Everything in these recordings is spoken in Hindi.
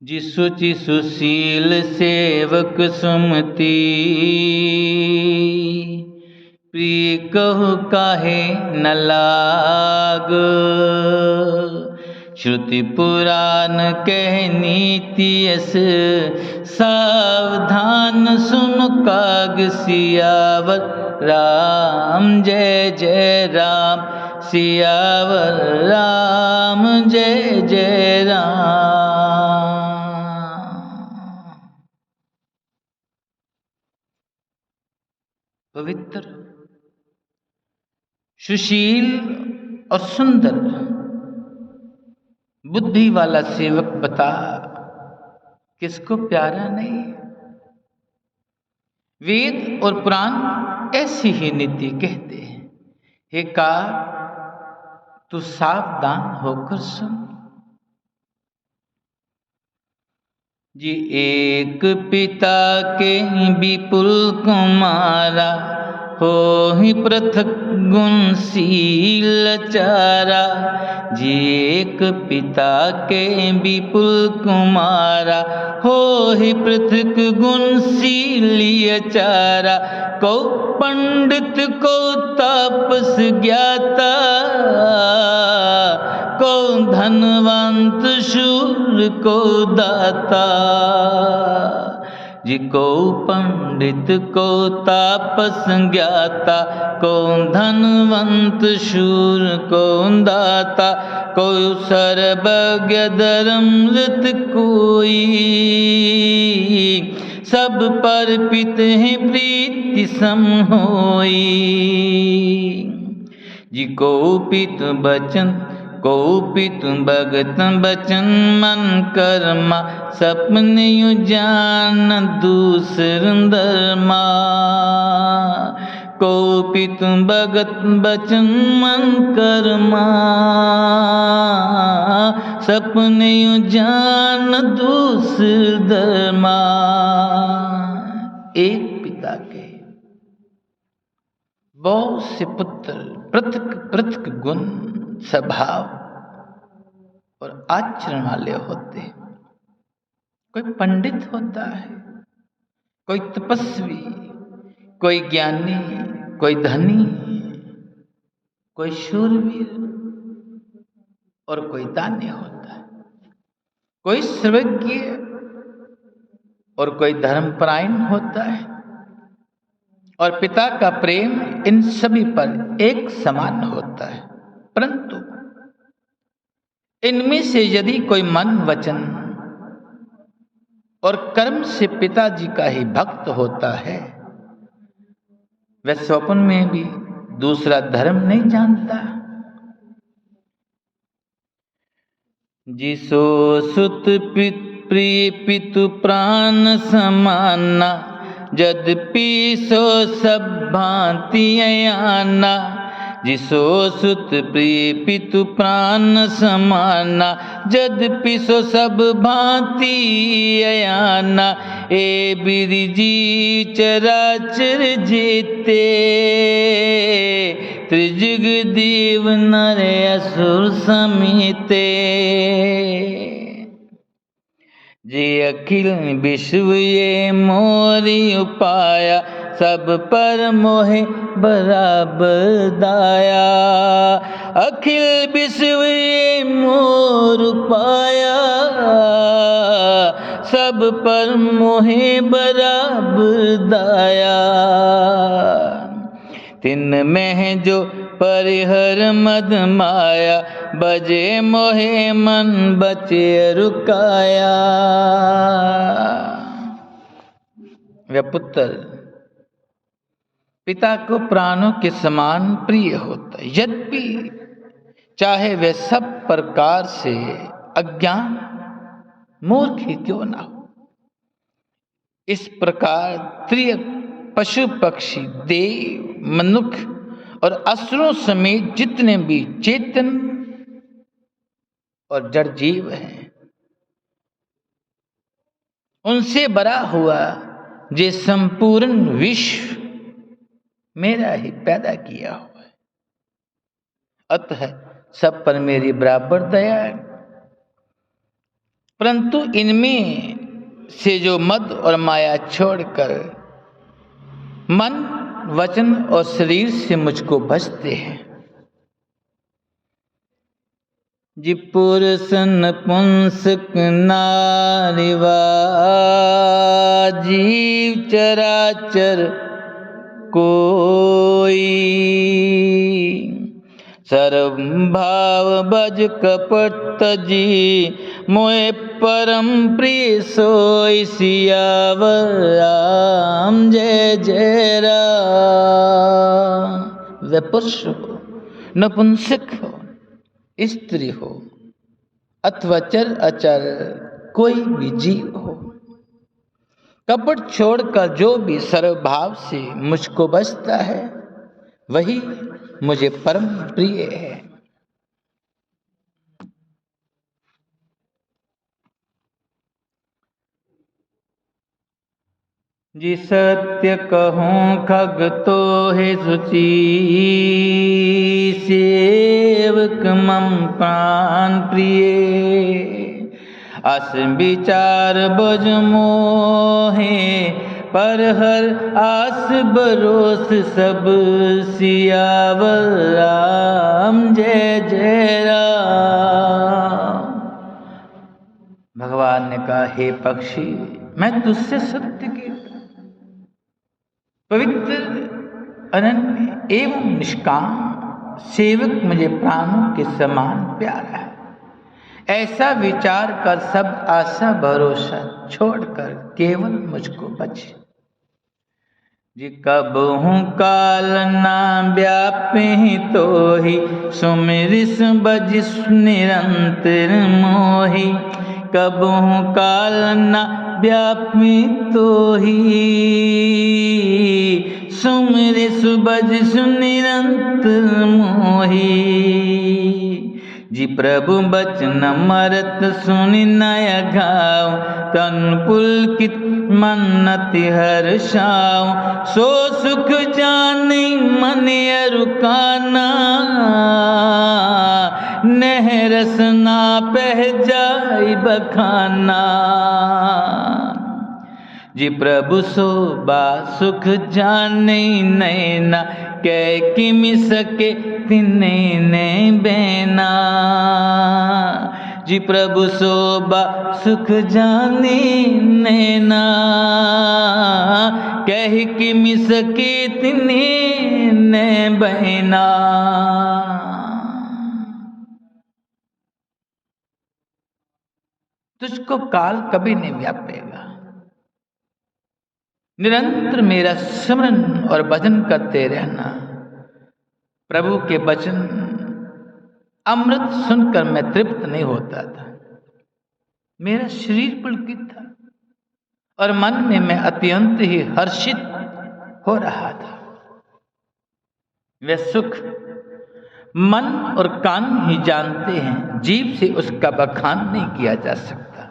जिसुचि सुशील सेवक सुमति, प्रिय कहु काहे न लाग। श्रुति पुराण कह नीति यस, सावधान सुन काग सियावर राम जय जय राम। सियावर राम जय जय राम। पवित्र, सुशील और सुंदर बुद्धि वाला सेवक बता, किसको प्यारा नहीं। वेद और पुराण ऐसी ही नीति कहते हैं। हे कार, तू सावधान होकर सुन। जी एक पिता के विपुल कुमारा, हो ही पृथक गुणशील चारा। जी एक पिता के विपुल कुमारा, हो ही पृथक गुणशील चारा। को पंडित को तापस ज्ञाता, को धनवंत शूर को दाता। जिको पंडित को तापस ज्ञाता, को धनवंत शूर को दाता। को सर्वज्ञ धर्मृत कोई, सब पर पित है प्रीति सम होई। जिको पित बचन को पित भगत बचन मन कर्मा। सपने यु जान दूसर धर्मा। को पित भगत बचन मन कर्मा। सपने यु जान दूसर धर्मा। एक पिता के बहुत से पुत्र, पृथक पृथक गुण, स्वभाव और आचरण वाले होते हैं। कोई पंडित होता है, कोई तपस्वी, कोई ज्ञानी, कोई धनी, कोई शूरवीर और कोई दानी होता है। कोई सर्वज्ञ और कोई धर्मपरायण होता है। और पिता का प्रेम इन सभी पर एक समान होता है। परंतु इनमें से यदि कोई मन, वचन और कर्म से पिताजी का ही भक्त होता है, वह स्वप्न में भी दूसरा धर्म नहीं जानता। जिसो सुत प्रिय पितु प्राण समाना। यद्यपि सो सब भांति अयाना। जिसो सुत प्रिय पितु प्राण समाना। यद्यपि सो सब भांति अयाना। ए बिरजी चराचर जेते, त्रिजुग देव नर असुर समेते। जे अखिल विश्व ये मोरी उपाया। सब पर मोहे बराबर दाया। अखिल विश्व ये मोर उपाया। सब पर मोहे बराबर दाया। तिन में जो परिहर मद माया। बजे मोहे मन बचे रुकाया। वह पुत्र पिता को प्राणों के समान प्रिय होता है। यद्यपि चाहे वह सब प्रकार से अज्ञान मूर्ख ही क्यों ना हो। इस प्रकार त्रिय पशु पक्षी, देव, मनुष्य और असुरों समेत जितने भी चेतन और जड़ जीव हैं, उनसे बड़ा हुआ जे संपूर्ण विश्व मेरा ही पैदा किया हुआ है। अतः सब पर मेरी बराबर दया है। परंतु इनमें से जो मद और माया छोड़कर मन, वचन और शरीर से मुझको बचते हैं, जी पुरुष नपुंसक नारीवा जीव चराचर कोई, सर्वभाव भज कपट तजी मोए परम प्रिय सोई, सियावर राम जय जय राम। वे पुरुष हो, नपुंसक हो, स्त्री हो अथवा चर अचर कोई भी जीव हो, कपट छोड़कर जो भी सर्वभाव से मुझको बचता है वही मुझे परम प्रिय है। जी सत्य कहूँ खग तो है सुचि, सेवक मम प्राण प्रिय, अस विचार बज मोहे, पर हर आस बरोस सब, सियावर राम जय जय राम। भगवान ने कहा, हे पक्षी, मैं तुझसे सत्य के पवित्र अनन्य एवं निष्काम सेवक मुझे प्राणों के समान प्यारा है। ऐसा विचार कर सब आशा भरोसा छोड़कर केवल मुझको बचे। जी कब हूँ काल ना व्यापे तो ही, सुमिरिस बजिस निरंतर मोहि, कब हूँ काल ना व्यापी तो ही, सुमिरिस बजिस निरंतर मोहि। जी प्रभु बचन मरत सुनि नय घाव, तन पुलकित मन्नति हर्षाव, सो सुख जानि मन अरुकाना, नेह रसना पह जाई बखाना। जी प्रभु सोबा सुख जाने नैना, कै किमि सके तिने ने बेना। जी प्रभु सोबा सुख जाने नैना, कह किमि सके तिने ने बहना। तुझको काल कभी नहीं व्यापेगा। निरंतर मेरा स्मरण और भजन करते रहना। प्रभु के वचन अमृत सुनकर मैं तृप्त नहीं होता था। मेरा शरीर पुलकित था और मन में मैं अत्यंत ही हर्षित हो रहा था। वह सुख मन और कान ही जानते हैं, जीभ से उसका बखान नहीं किया जा सकता।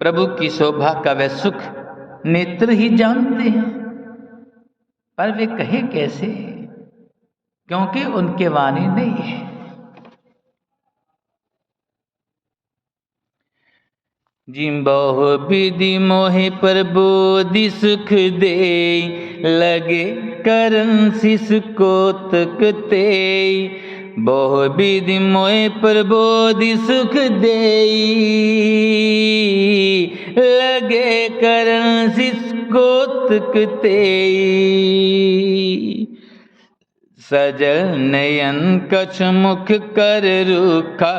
प्रभु की शोभा का वह सुख नेत्र ही जानते हैं, पर वे कहे कैसे, क्योंकि उनके वाणी नहीं है। जिम बहु विधि मोहि प्रबोधि सुख दे, लगे करन शिष कोतक ते, बहु विधि मोहि प्रबोधि सुख दे, लगे करन शिष कोतक ते, सजल नयन कछ मुख कर रूखा,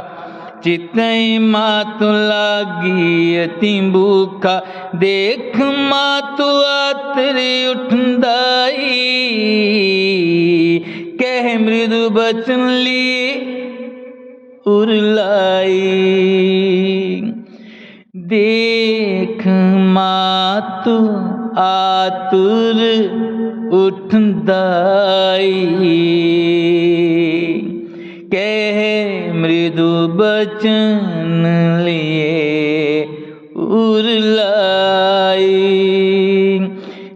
चितई मातु लागी अति भूखा, देख मातु आतरी उठंदाई, कह मृदु बचन लिए उरलाई। देख मातु आतुर उठंदाई, कह मृदु बचन लिए उरलाई।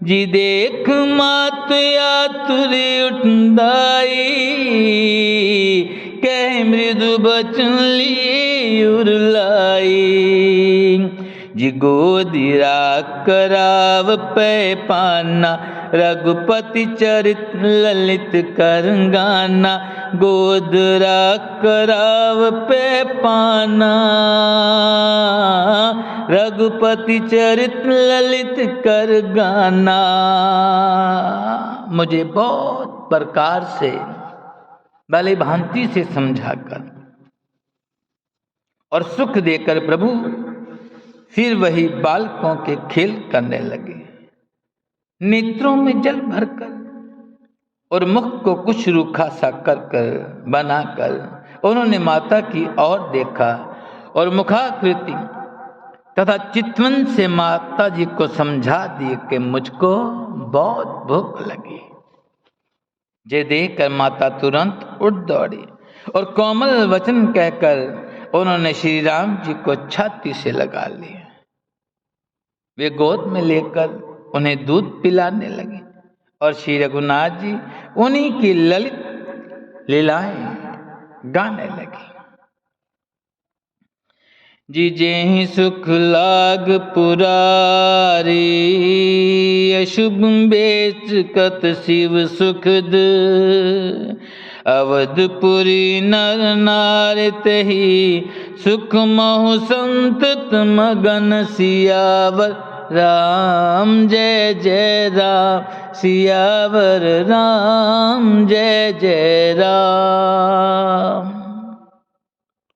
जी देख मात आतुर उठंदाई, कह मृदु बचन लिए उरलाई। गोदिरा कराव पै पाना, रघुपति चरित ललित कर गाना। गोदरा कराव पे पाना, रघुपति चरित ललित कर गाना। मुझे बहुत प्रकार से भली भांति से समझाकर और सुख देकर प्रभु फिर वही बालकों के खेल करने लगे। नेत्रों में जल भरकर और मुख को कुछ रूखा सा कर बनाकर उन्होंने माता की ओर देखा और मुखाकृति तथा चितवन से माता जी को समझा दिए कि मुझको बहुत भूख लगी। ये देखकर माता तुरंत उठ दौड़ी और कोमल वचन कहकर उन्होंने श्री राम जी को छाती से लगा लिया। वे गोद में लेकर उन्हें दूध पिलाने लगे और श्री रघुनाथ जी उन्हीं की ललित लीलाएं गाने लगे। जिजेहि सुख लाग पुरारी, अशुभ बेच कत शिव सुखद। अवधपुरी नर नार तहि, सुख महु संतत मगन। सियावर राम जय जय राम, सियावर राम जय जय राम।